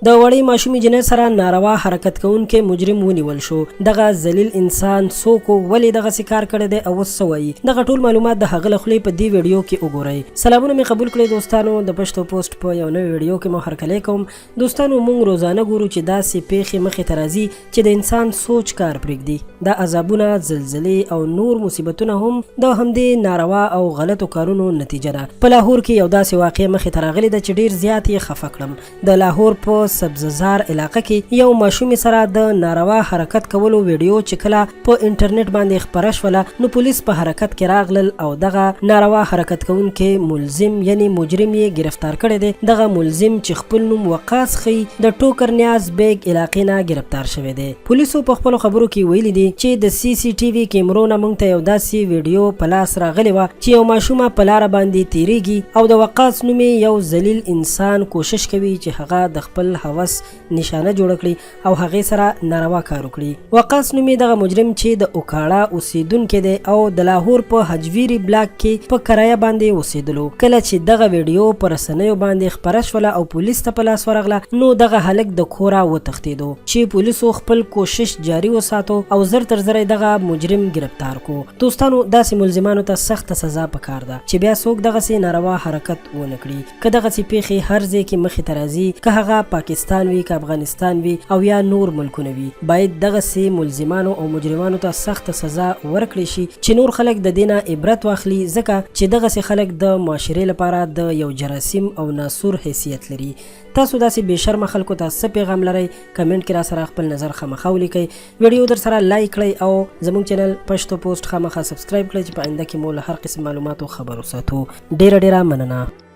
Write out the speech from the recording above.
د وړې ماشومې جنۍ سره ناروا حرکت کوونکی مجرم ونیول شو. دغه ذلیل انسان څوک ولې دغه کار کړی دی او څه وایي؟ دغه ټول معلومات د هغه له خولې په دې ویډیو کې وګورئ. سلامونه مې قبول کړئ دوستانو، د پښتو پوسټ په یو نوې ویډیو کې مو هرکلی کوم. دوستانو موږ روزانه ګورو چې داسې پیښې مخې ته راځي چې د انسان سوچ کار پرېږدي. دا عذابونه، زلزلې او نور مصیبتونه هم د همدې ناروا او غلطو کارونو نتیجه ده. په لاهور کې یو داسې واقع مخې ته راغلی ده چې ډېر زیات یې خفه کړم. د لاهور په سبززار علاقه کې یو ماشومې سره د ناروا حرکت کولو ویډیو چې کله په انټرنیټ باندې خپره شوله نو پولیس په حرکت کې راغلل او دغه ناروا حرکت کوونکی ملزم یعنی مجرم یې گرفتار کړی دی. دغه ملزم چې خپل نوم وقاص ښیي د ټوکر نیاز بیگ علاقې نه گرفتار شوی دی. پولیسو په خپلو خبرو کې ویلي دي چې د سی سی ټي وي کیمرو نه موږ ته یو داسې ویډیو په لاس راغلی وه چې یو ماشومه په لاره باندې تیریږي او د وقاص نومې یو ذلیل انسان کوشش کوي چې هغه د خپل هوس نشانه جوړه کړي او هغې سره ناروا کار وکړي. وقاص نومې دغه مجرم چې د اوکاړه اوسیدونکی دی او د لاهور په حجویري بلاک کې په کرایه باندې اوسېدلو. کله چې دغه ویډیو په رسنیو باندې خپره شوله او پولیس ته په لاس ورغله نو دغه هلک د کوره وتښتېدو چې پولیسو خپل کوشش جاري وساتو او زر تر زره دغه مجرم گرفتار کو. دوستانو داسې ملزمانو ته سخته سزا پکار ده چې بیا څوک دغسې ناروا حرکت ونه کړي. که دغسې پیښې هر ځای کې مخې ته راځي، که هغه پاکستان وي، که افغانستان وي او یا نور ملکونه وي، باید دغسې ملزمانو او مجرمانو ته سخته سزا ورکړي شي چې نور خلک د دې نه عبرت واخلي، ځکه چې دغسې خلک د معاشرې لپاره د یو جراثیم او ناسور حیثیت لري. تاسو داسې بې شرمه خلکو ته څه پیغام لرئ؟ کمنټ کې را سره خپل نظر خامخا ولیکئ. ویډیو در سره لایک کړئ او زموږ چینل پښتو پوسټ خامخا سبسکرایب کړئ چې په آینده کې مو له هر قسم معلوماتو خبر وساتو. ډیره مننه.